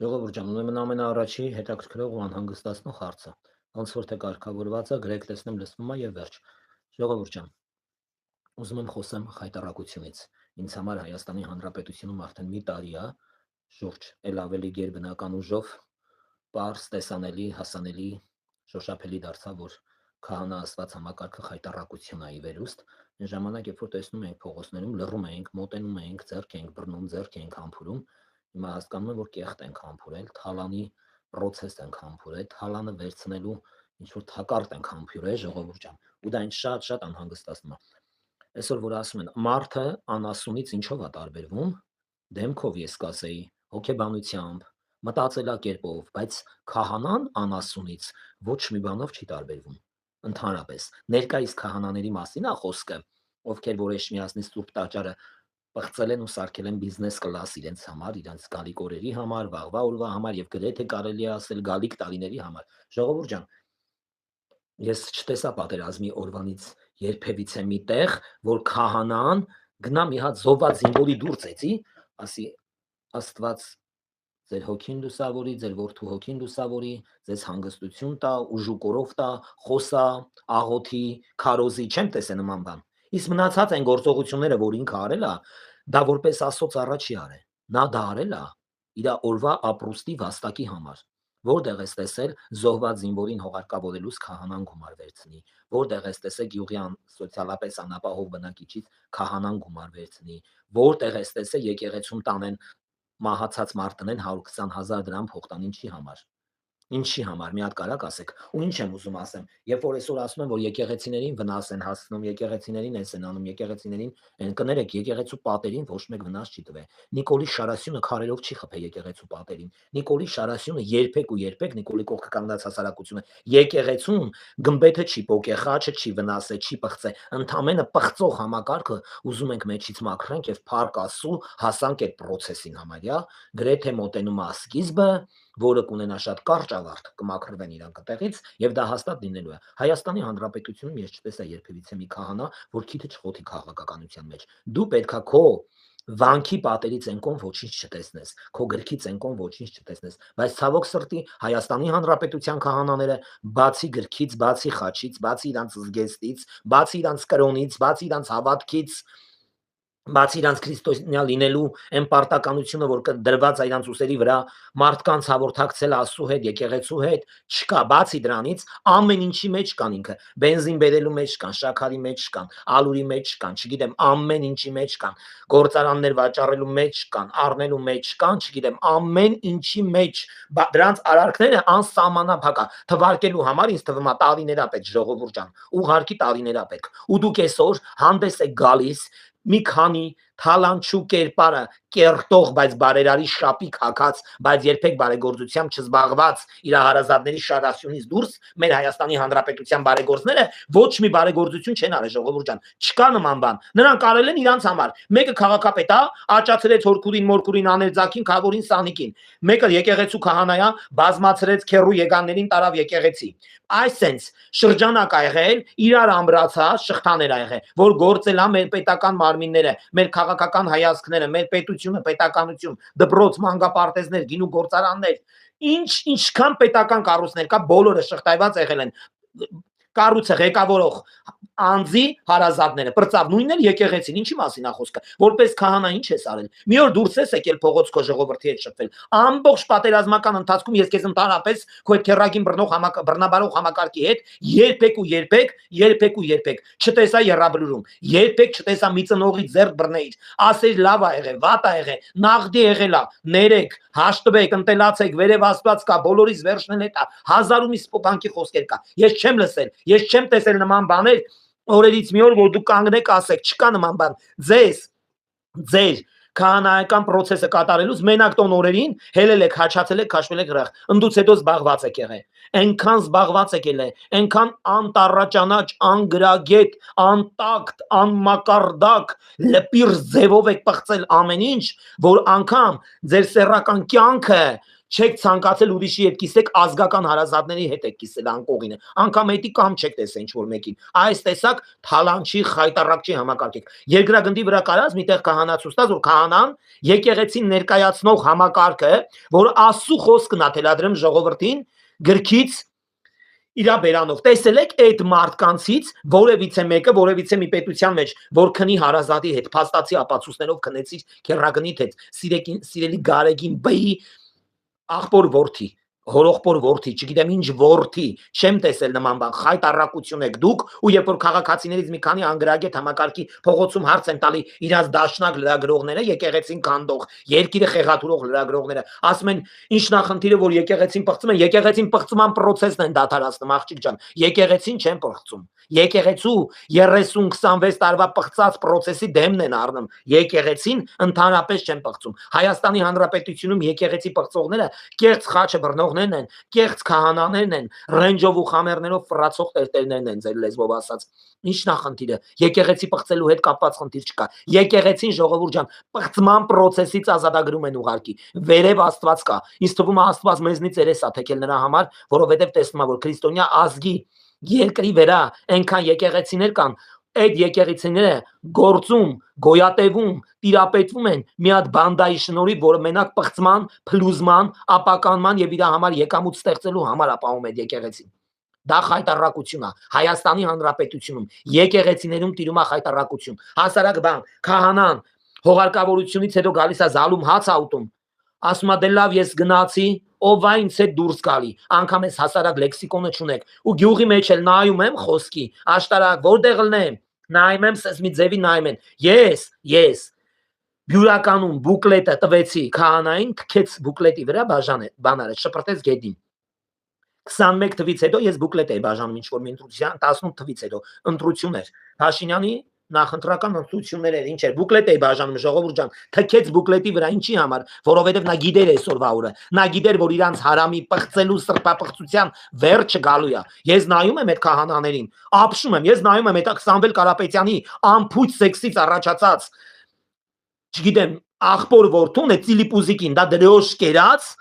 Ժողովուրդ ջան, ուրեմն ամենաառաջի հետաքրքրող ու անհանգստացնող հարցը, ոնց որ թե կարգավորված է, գրեք տեսնեմ լսվում է եւ վերջ։ Ժողովուրդ ջան, ուզում եմ խոսեմ խայտառակությունից։ Ինձ համար Հայաստանի Հանրապետությունում արդեն մի տարի է, շուրջ էլ ավելի գերբնական ուժով, պարզ, տեսանելի, հասանելի, շոշափելի դարձավ, որ քահանա ասված համակարգը խայտառակություն է ի վերուստ։ Այն ժամանակ, երբ որ տեսնում ենք փողոցներում, լռում ենք, մոտենում ենք, ձեռք ենք բռնում, ձեռք ենք համբուրում, հիմա հասկանում եմ, որ կեղտ ենք համբուրել, թալանի process ենք համբուրել, թալանը վերցնելու ինչ որ թակարդ ենք համբուրել, ժողովուրդ ջան, ու դա ինձ շատ անհանգստացնում է։ Այսօր որ ասում են մարդը անասունից ինչով է տարբերվում, դեմքով ես կասեի, հոգեբանությամբ, մտածելակերպով, բայց քահանան անասունից ոչ մի բանով չի տարբերվում։ Ընդհանրապես, ներկայիս քահանաների մասին է խոսքը, ովքեր որ Էշմիածնի Սուրբ Տաճարը պղծել են ու սարքել են բիզնես կլաս իրենց համար, իրենց գալիք օրերի համար, վաղվա օրվա համար եւ գրեթե կարելի է ասել գալիք տարիների համար։ Ժողովուրդ ջան, ես չտեսա պատերազմի օրվանից երբևիցե մի տեղ, որ քահանան գնա մի հատ զոհված զինվորի դուր ծեծի, ասի Աստված ձեր հոգին լուսավորի, ձեր որդու հոգին լուսավորի, ձեզ հանգստություն տա, ուժուկորով տա, խոսա, աղոթի, քարոզի, չեմ տեսե նման բան։ Իսկ մնացած այն գործողությունները, որ ինքը արել է, դա որպես Աստծո առաջի արել։ Նա դա արել է իր օրվա ապրուստի վաստակի համար։ Որտեղ ես տեսել զոհված զինվորին հողարկավորելուց քահանան գումար վերցնի, որտեղ ես տեսել գյուղյան սոցիալապես անապահով բնակիչից քահանան գումար վերցնի, որտեղ ես տեսել եկեղեցում տանեն մահացած մարդն են 120,000 դրամ փող տան ինչի համար։ Ինչի համար մի հատ կարակ ասեք։ Ու ինչ եմ ուզում ասեմ, երբ որ այսօր ասում են, որ եկեղեցիներին վնաս են հասցնում, եկեղեցիներին են անում, եկեղեցիներին են կներեք, եկեղեցու պատերին ոչ մեկ վնաս չի տվել։ Նիկոլի Շարասյունը քարերով չի խփել եկեղեցու պատերին։ Նիկոլի Շարասյունը երբեք Նիկոլի կողքը կանգնած հասարակությունը եկեղեցում գմբեթը չի պոկե, խաչը չի վնասե, չի պղծե։ Ընդամենը պղծող համակարգը ուզում ենք մեջից մաքրենք եւ փառք Աստծո հասանք այդ process-ին համարյա, գրեթե մոտենում է սկիզբը, որը կունենա շատ կարճ ավարտ, կմաքրվեն իրանք այդտեղից եւ դա հաստատ լինելու է։ Հայաստանի Հանրապետությունում ես չտեսա երբևիցե մի քահանա, որ քիթը չխոթի քաղաքականության մեջ։ Դու պետքա քո վանքի պատերի ծենկոն ոչինչ չտեսնես, քո գրքի ծենկոն ոչինչ չտեսնես, բայց ցավոք սրտի Հայաստանի Հանրապետության քահանաները բացի գրքից, բացի խաչից, բացի իրանց զգեստից, բացի իրանց կրոնից, բացի իրանց հավատքից, բացի իրանց քրիստոնյա լինելու այն պարտականությունը, որ դրված է իրանց ուսերի վրա, մարդկանց հաղորդակցել Աստծո հետ, եկեղեցու հետ, չկա, բացի դրանից ամեն ինչի մեջ կան ինքը, բենզին բերելու մեջ կան, շաքարի մեջ կան, ալուրի մեջ կան, չգիտեմ, ամեն ինչի մեջ կան, գործարաններ վաճառելու մեջ կան, առնելու մեջ կան, չգիտեմ, ամեն ինչի մեջ, դրանց արարքները անսահմանափակ է, թվարկելու համար ինձ թվում է տարիներ պետք, ժողովուրդ ջան, ուղղակի տարիներ պետք, ու դուք այսօր հանդես եք գալիս մի քանի թալանչու կերպարը կերտող, բայց բարերարի շապիկ հակած, բայց երբեք բարեգործությամբ չզբաղված իր հարազատների շարասյունից դուրս մեր Հայաստանի Հանրապետության բարեգործները ոչ մի բարեգործություն չեն արել, ժողովուրդ ջան, չկա նման բան։ Նրանք արել են իրանց համար։ Մեկը քաղաքապետ է, աճացրեց հորքուրին, մորքուրին, աներձակին, քավորին, սանիկին։ Մեկը եկեղեցու քահանա է, բազմացրեց քերու եկաններին, տարավ եկեղեցի։ Այսենց շրջանակ ա եղել, իրար ամրացած շղթաներ ա եղել, որ գործել է մեր պետական մարմինները, մեր քաղաքական հայացքները, մեր պետությունը, պետականություն, դպրոց, մանկապարտեզներ, գինու գործարաններ, ինչքան պետական կառույցներ կա, բոլորը շղթայված եղել են։ Կառույցը ղեկավարող անձի հարազատները, պրծավ նույնն էլ եկեղեցին, ինչի մասին է խոսքը, որպես քահանա ինչ ես արել։ Մի օր դուրս ես եկել փողոց քո ժողովրդի հետ շփվել։ Ամբողջ պատերազմական ընթացքում ես քեզ ընդհանրապես քո այդ քերագին բռնաբարող համակարգի հետ երբեք չտեսա երաբրուրում, երբեք չտեսա մի ծնողի ձեռք բռնեիր, ասեր լավ ա եղել, վատ ա եղել, նաղդի եղել ա, ներեք, հաշտվեք, ընտելացեք, վերև Աստված կա, բոլորիս վերջն էլ հետա, հազարումից փոփանքի խոսքեր կա։ Ես չեմ լսել, ես չեմ տեսել նման բաներ օրերից մի օր, որ դուք կանգնեք ասեք, չկա նման բան։ Ձեր քահանայական process-ը կատարելուց մենակ տոն օրերին հելել եք, հաչացել եք, քաշվել եք հրախ, ընդուց հետո զբաղված եք եղել, այնքան զբաղված եք եղել, այնքան անտառաճանաչ, անգրագետ, անտակտ, անմակարդակ, լպիր ձևով եք պղծել ամեն ինչ, որ անգամ ձեր սեռական կյանքը Չեք ցանկացել ուրիշի հետ կիսեք, ազգական հարազատների հետ եք կիսել անկողինը։ Անկամ հետի կամ չեք տեսել ինչ որ մեկին։ Այս տեսակ թալանչի խայտարակչի համակարգ։ Երկրագնդի վրա կարած միտեղ քահանացուստած որ քահանան եկեղեցին ներկայացնող համակարգը, որ Աստծո խոսքն է թելադրում ժողովրդին գրքից իրա բերանով տեսել եք այդ մարդկանցից որևիցե մեկը որևիցե մի պետության մեջ որ քնի հարազատի հետ փաստացի ապացույցներով քնեցիր քերագնիդ հետ սիրելի գարեգին բի աղբոր որդի հորողբոր որդի չգիտեմ ինչ որդի չեմ տեսել նման բան խայտարակություն եք դուք ու երբ որ քաղաքացիներից մի քանի անգրագետ համակարգի փողոցում հարց են տալի իրաց դաշնակ լրագրողները եկեղեցին կանդող երկիրը խեղաթուրող լրագրողները ասում են ինչ նախնդիրը որ եկեղեցին պղծում են եկեղեցին պղծման process-ն են դադարացնում աղջիկ ջան եկեղեցին չեն պղծում եկեղեցու 30-26 տարվա պղծած process-ի դեմն են առնում եկեղեցին ընդհանրապես չեն պղծում Հայաստանի Հանրապետությունում եկեղեցի պղծողները կեղծ խաչը բռնողներն են կեղծ քահանաներն են ռենջով ու խամերներով ֆրացող տերտերներն են ձեր լեզվով ասած ինչ նախնդիրը եկեղեցի պղծելու հետ կապված խնդիր չկա եկեղեցին ժողովուրդ ջան պղծման process-ից ազատագրում են ուղարկի վերև Աստված կա ինձ թվում է Աստված մեզնից երես է թեքել նրա համար որովհետև տեսնում է որ քրիստոնյա ազգի երկրի վրա այնքան եկեղեցիներ կան այդ եկեղեցիները գործում գոյատևում տիրապետվում են մի հատ բանդայի շնորհիվ որը մենակ պղծման փլուզման ապականման եւ իր համար եկամուտ ստեղծելու համար ապահովում է եկեղեցին դա խայտարակություն է Հայաստանի Հանրապետությունում եկեղեցիներում տիրում է խայտարակություն հասարակ բան քահանան հողարկավորությունից հետո գալիս է զալում հաց աուտում ասում է դե լավ ես գնացի ով այնց է դուրս գալի անգամ ես հասարակ լեքսիկոնը չունեք ու գյուղի մեջ էլ նայում եմ խոսքի աշտարակ որտեղ լնեմ նայում եմ սես մի ձևի նայում են ես բյուրականում բուկլետը տվեցի քահանային թքեց բուկլետի վրա բանարը շպրտեց գեդին 21 թվից հետո ես բուկլետ էի բաժանում ինչ որ մի ընտրության 18 թվից հետո ընտրություն էր Փաշինյանի նախընտրական ընտրություններ էր ինչ էր բուկլետ էի բաժանում ժողովուրդ ջան թքեց բուկլետի վրա ինչի համար որովհետև նա գիտեր այսօրվա օրը նա գիտեր որ իրանց հարամի պղծելու սրբապղծության վերջը գալու է ես նայում եմ այդ քահանաներին ապշում եմ ես նայում եմ այդ Սամվել Կարապետյանի ամփույթ սեքսից առաջացած չգիտեմ աղբոր որդուն է ծիլիպուզիկին դա դրոշ կերած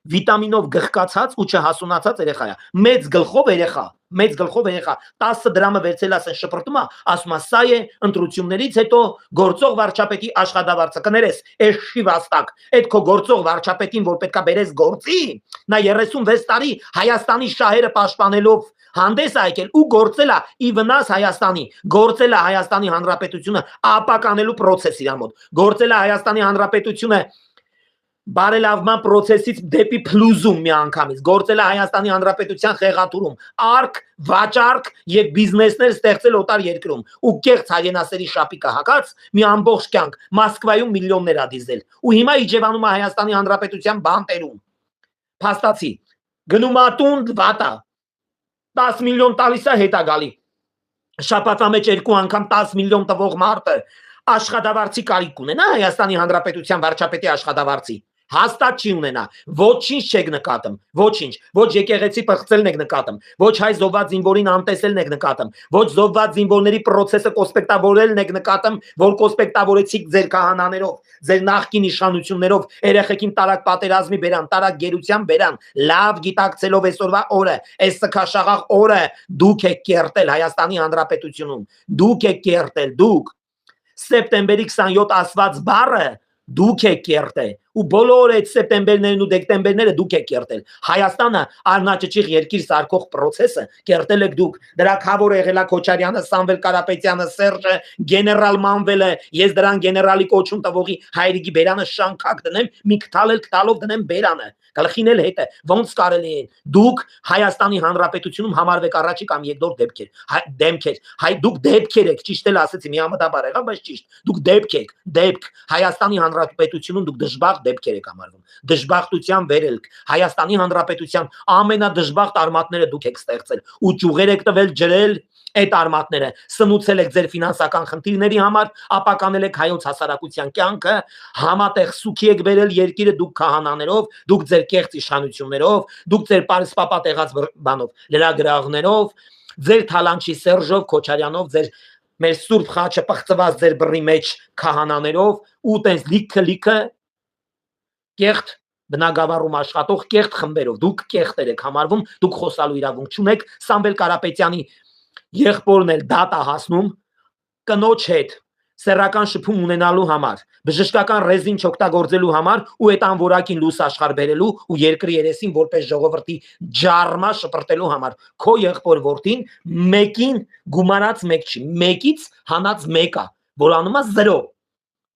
վիտամինով գղկացած ու չհասունացած երեխա է մեծ գլխով երեխա 10 դրամը վերցել ասեն շպրտում է ասում է սա է ընտրություններից հետո գործող վարչապետի աշխատավարձը կներես էշի վաստակ այդ քո գործող վարչապետին որ պետքա բերես գործի նա 36 տարի Հայաստանի շահերը պաշտպանելով հանդես եկել ու գործել է ի վնաս Հայաստանի գործել է Հայաստանի Հանրապետությունը ապականելու process իր մոտ գործել է Հայաստանի Հանրապետությունը բարելավման process-ից դեպի փլուզում միանգամից գործել է Հայաստանի Հանրապետության խեղաթուրում արկ վաճառք եւ բիզնեսներ ստեղծել օտար երկրում ու կեղծ հայրենասերի շապիկը հակած մի ամբողջ կյանք Մոսկվայում միլիոններ ա դիզել ու հիմա իջևանում է Հայաստանի Հանրապետության բանտերում փաստացի գնում ա տուն վատա 10 միլիոն տալիս է հետա գալի շաբաթվա մեջ 2 անգամ 10 միլիոն տվող մարդը աշխատավարձի կարիք ունենա Հայաստանի Հանրապետության վարչապետի աշխատավարձի հաստատ չի ունենա ոչինչ չեք նկատում ոչինչ ոչ եկեղեցի պղծելն եք նկատում ոչ հայ զոհված զինվորին անտեսելն եք նկատում ոչ զոհված զինվորների process-ը կոսպեկտավորելն եք նկատում որ կոսպեկտավորեցիք ձեր քահանաներով ձեր նախկին իշխանություններով երեխեքին տարակ պատերազմի բերան տարակ գերության բերան լավ գիտակցելով այսօրվա օրը այս սքաշաղախ օրը դուք եք կերտել Հայաստանի Հանրապետությունում դուք եք կերտել դուք սեպտեմբերի 27 ասված բառը դուք եք կերտել ու բոլոր այդ սեպտեմբերներն ու դեկտեմբերները դուք եք կերտել Հայաստանը արնաճճիղ երկիր սարքող process-ը կերտել եք դուք դրա քավոր եղել է Քոչարյանը Սամվել Կարապետյանը Սերժը գեներալ Մանվելը ես դրան գեներալի կոչում տվողի հայրիկի բերանը շանքակ դնեմ մի քթալով դնեմ բերանը գլխին էլ հետը ոնց կարելի է դուք Հայաստանի Հանրապետությունում համարվեք առաջի կամ երկրորդ դեմքեր հայ դուք դեպքեր եք ճիշտ էլ ասեցի մի համատաբար եղավ բայց ճիշտ դուք դեպք Հայաստանի Հանրապետությունում դուք դժբախտ դեպքեր եք համարվում դժբախտության վերելք Հայաստանի Հանրապետության ամենադժբախտ արմատները դուք եք ստեղծել ու ճյուղեր եք տվել ջրել այդ արմատները սնուցել եք ձեր ֆինանսական խնդիրների համար ապականել եք հայոց հասարակության կյանքը համատեղ սուքի եք բերել երկիրը դուք քահանաներով դուք ձեր կեղծ իշխանություններով դուք ձեր պարսպապատեղած բանով լրագրողներով ձեր թալանչի Սերժով Քոչարյանով ձեր մեր սուրբ խաչը պղծված ձեր բռի մեջ քահանաներով ու տենց լիքը կեղծ բնակավարում աշխատող կեղտ խմբերով, դուք կեղտեր եք համարվում, դուք խոսալու իրավունք չունեք, Սամվել Կարապետյանի եղբորն էլ դատա հասնում կնոջ հետ սեռական շփում ունենալու համար, բժշկական ռեզին չօգտագործելու համար ու այդ անորակին լույս աշխարհ բերելու ու երկրի երեսին որպես ժողովրդի ջարմա շպրտելու համար։ Քո եղբոր որդին մեկին գումարած մեկ չի, մեկից հանած մեկա, որ անում է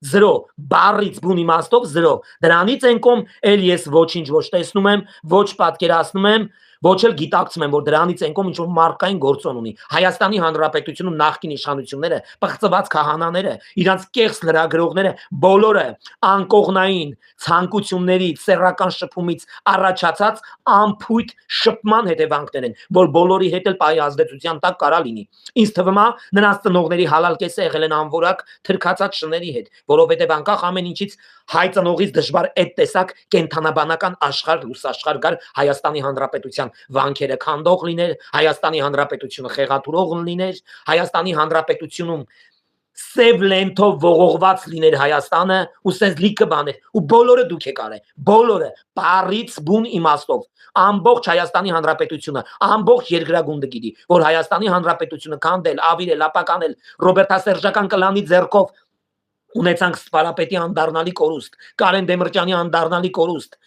0 բարից բուն իմաստով 0 դրանից են կոմ էլ ես ոչինչ ոչ տեսնում եմ, ոչ պատկերացնում եմ, ոչ էլ գիտակցում եմ, որ դրանից են կոմ ինչ որ մարդկային գործոն ունի։ Հայաստանի Հանրապետությունում նախկին իշխանությունները, պղծված քահանաները, իրանց կեղծ լրագրողները բոլորը անկողնային ցանկություններից, սեռական շփումից առաջացած անփույթ շփման հետևանքներ են, որ բոլորի հետ էլ պայի ազդեցության տակ կարա լինի։ Ինձ թվում է նրանց ծնողների հալալ կեսը եղել են անորակ թրքացած շների հետ, որովհետև անկախ ամեն ինչից հայ ծնողից դժվար այդ տեսակ կենթանաբանական աշխարհ լուսաշխարհ գար Հայաստանի Հանրապետության վանքերը քանդող լիներ, Հայաստանի Հանրապետությունը խեղաթուրող լիներ, Հայաստանի Հանրապետությունում սև լենթով ողողված լիներ Հայաստանը ու սենց լիքը բաներ ու բոլորը դուք եք արել, բոլորը բարից բուն իմաստով ամբողջ Հայաստանի Հանրապետությունը, ամբողջ երկրագունդը գիտի, որ Հայաստանի Հանրապետությունը քանդել, ավիրել, ապականել Ռոբերտասերժական կլանի ձեռքով ունեցանք Սպարապետի անդառնալի կորուստ, Կարեն Դեմիրճյանի անդառնալի կորուստ,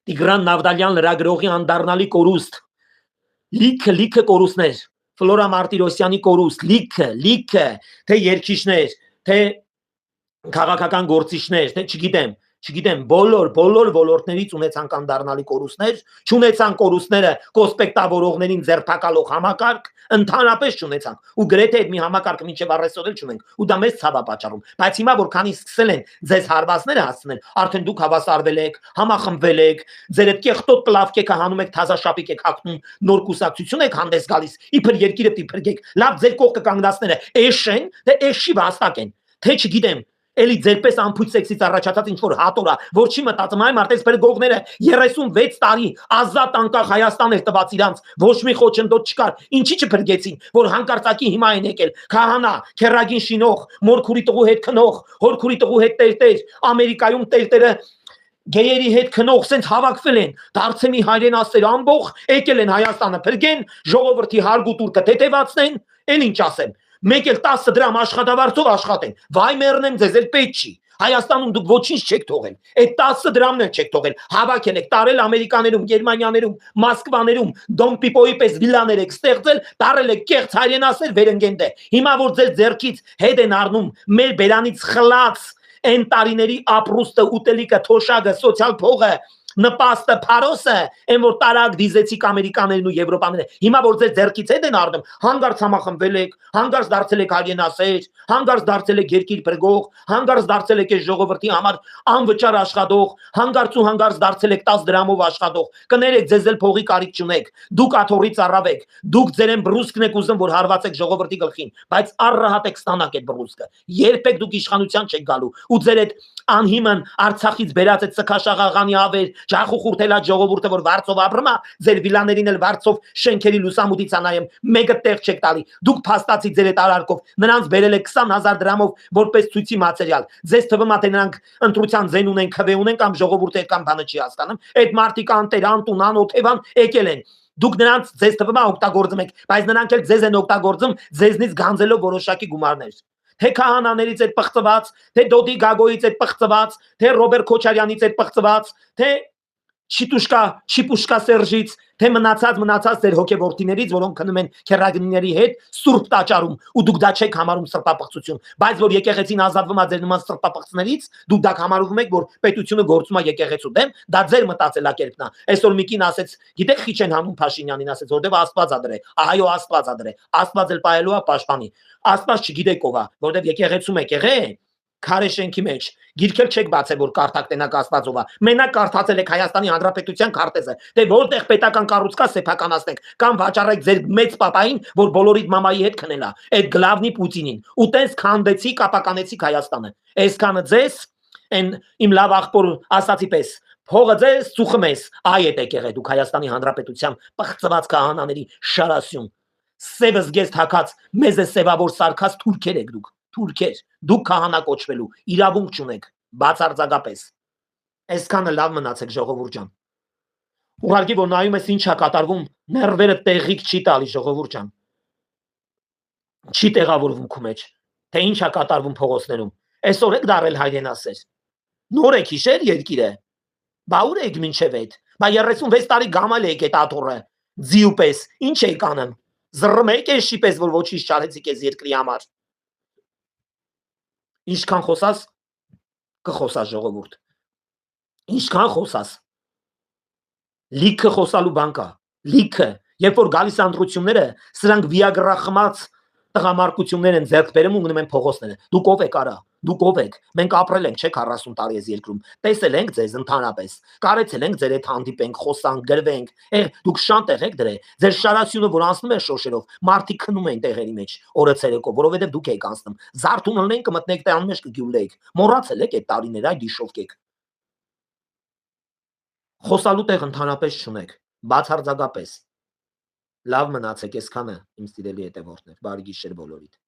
Տիգրան Նավդալյան լրագրողի անդառնալի կորուստ, լիքը կորուստներ, Ֆլորա Մարտիրոսյանի կորուստ, լիքը, թե երկիշներ, թե քաղաքական գործիչներ, թե չգիտեմ, բոլոր ոլորտներից ունեցանք անդառնալի կորուստներ, չունեցանք կորուստները կոսպեկտավորողներին ձերբակալող համակարգ, ընդհանրապես չունեցանք, ու գրեթե այդ մի համակարգը մինչև առեսօր էլ չունենք, ու դա մեծ ցավ է պատճառում, բայց հիմա որ քանի սկսել են ձեզ հարվածները հասցնել, արդեն դուք հավասարվել եք, համախմբվել եք, ձեր այդ կեղտոտ պլավկեքը հանում եք, թազաշապիկ եք հագնում, նոր կուսակցություն եք հանդես գալիս, իբր երկիրը դիփրգեք, լավ ձեր կողքը կանգնածները էշ են, թե էշի վաստակ են, թե չգիտեմ Էլի ձերպես անփույթ սեքսից առաջացած ինչ որ հատորա, որ չի մտածում այ մարդես բերգողները 36 տարի ազատ անկախ Հայաստան էր տված իրանց, ոչ մի խոչընդոտ չկար, ինչի չփրկեցին, որ հանկարծակի հիմա են եկել, քահանա, քերագին շինող, մորքուրի տղու հետ քնող, հորքուրի տղու հետ տերտեր, Ամերիկայում տերտերը գեյերի հետ քնող սենց հավաքվել են, դարձեմի հայրենասեր ամբող, եկել են Հայաստանը փրկեն, ժողովրդի հարգուտուրքը թեթևացնեն, էլ ինչ ասեմ Մեկ էլ 10 դրամ աշխատավարձով աշխատեն, վայ մեռնեմ ձեզ էլ պետք չի, Հայաստանում դուք ոչինչ չեք թողել, այդ 10 դրամն էլ չեք թողել, հավաքել եք, տարել Ամերիկաներում, Գերմանիաներում, Մոսկվաներում, Դոն Պիպոյի պես վիլաներ եք ստեղծել, տարել եք կեղծ հայրենասեր վերընկենդե, հիմա որ ձեր ձեռքից հետ են առնում, մեր բերանից խլած են տարիների ապրուստը, ուտելիքը, թոշակը, սոցիալ փողը, նպաստը, փարոսը, այն որ տարակ դիզեցիք ամերիկաներն ու եվրոպաները, հիմա որ ձեր ձեռքից հետ են առնում, հանգարց համախմբվել եք, հանգարց դարձել եք հայրենասեր, հանգարց դարձել եք երկիր բրգող, հանգարց դարձել եք այս ժողովրդի համար անվճար աշխատող, հանգարց դարձել եք 10 դրամով աշխատող, կներեք ձեզ էլ փողի կարիք չունեք, դուք աթոռի ծառավ եք, դուք ձեր են բռուսկն եք ուզում որ հարվածեք ժողովրդի գլխին, բայց առհատ եք ստանաք այդ բռուսկը, երբեք դուք իշխանության չեք գալու ու ձեր այդ անհիմն Արցախից բերած այդ Սքաշաղաղանի ավեր Ջախուխուրթելա ժողովուրդը որ վարձով ապրում է, ձեր վիլաներին էլ վարձով շենքերի լուսամուտից անայեմ, մեկը տեղ չեք տալի, դուք փաստացի ձեր այդ արարքով, նրանց բերել եք 20,000 դրամով որպես ցույցի մատերիալ, ձեզ թվում է թե նրանք ընտրության ձեն ունեն, քվե ունեն կամ ժողովուրդը այդքան բանը չի հասկանում, այդ մարդիկ անտեր, անտուն, անօթևան եկել են, դուք նրանց ձեզ թվում է օգտագործում եք, բայց նրանք էլ ձեզ են օգտագործում ձեզնից գանձելով որոշակի գումարներ Թե քահանաներից այդ պղծված, թե Դոդի Գագոյից այդ պղծված, թե Ռոբերտ Քոչարյանից այդ պղծված, թե Չիպուշկա Սերժից, թե մնացած ձեր հոգեվորտիներից, որոնք քնում են քերագնիների հետ, սուրբ տաճարում, ու դուք դա չեք համարում սրբապղծություն, բայց որ եկեղեցին ազատվում է ձեր նման սրբապղծներից, դուք դա համարում եք, որ պետությունը գործում է եկեղեցու դեմ, դա ձեր մտածելակերպն է։ Այսօր Միկին ասեց, գիտեք քիչ են հանում Փաշինյանին, ասեց, որտեվ Աստված ա դրե, այո Աստված ա դրե, Աստված էլ պայելու է պաշտպանի։ Աստված չգիտեք ով է, որտեվ եկեղեցում եք եղել Քարե շենքի մեջ գիրքել չեք բացել որ կարդակ տենակ Աստվածով է մենակ կարդացել եք Հայաստանի Հանրապետության քարտեզը դե որտեղ պետական կառուցկա սեփականացնեք կամ վաճառեք ձեր մեծ պապային որ բոլորիդ մամայի հետ քնելա այդ գլավնի Պուտինին ու տես քանդեցի կապականեցի Հայաստանը այսքանը ձեզ այն իմ լավ աղբոր ասացի պես փողը ձեզ ծուխը մեզ այ էդ եք եղել դուք Հայաստանի Հանրապետության պղծված քահանաների շարասյուն սևս գեստ հակած մեզ է սևավոր սարքած թուրքեր եք դուք Թուրքեր, դուք քահանա կոչվելու իրավունք չունեք, բացարձակապես։ Այսքանը լավ մնացեք ժողովուրդ ջան։ Ուղղակի որ նայում ես ինչա կատարվում, ներվերը տեղիք չի տալի ժողովուրդ ջան։ Չի տեղավորվում քո մեջ, թե ինչա կատարվում փողոցներում։ Այսօր եք դարել հայրենասեր։ Նոր եք հիշեր երկիրը։ Բա ուր եք մինչև այդ։ Բա 36 տարի գամալ եք այդ աթոռը։ Ձիու պես, ինչ եք անում։ Զռմ եք էշի պես, որ ոչինչ չարեցիք այս երկրի համար։ Ինչքան խոսաս, կխոսաս ժողովուրդ։ Ինչքան խոսաս։ Լիքը խոսալու բան կա։ Լիքը, երբ որ գալիս ընտրությունները, սրանք վիագրա խմած տղամարդություններ են ձեռք բերում ու գնում են փողոցները։ Դուք ով եք արա։ Դուք ով եք։ Մենք ապրել ենք, չէ՞, 40 տարի այս երկրում։ Տեսել ենք ձեզ ընդհանրապես։ Կարեցել ենք ձեր հետ հանդիպենք, խոսանք, գրվենք։ Դուք շան տեղ եք դրել։ Ձեր շարասյունը, որ անցնում է շոշերով, մարդիկ քնում են տեղերի մեջ, օրը ցերեկով, որովհետև դուք եք անցնում։ Զարթուն ելնեն կմտնեք տան մեջ կգյուլեք։ Մոռացել եք այդ տարիները, այ դիշով եք։ Խոսալու տեղ ընդհանրապես չունեք, բացարձակապես։ Լավ մնացեք, այսքանը իմ սիրելի հետևորդներ, բարի գիշեր բոլորիդ։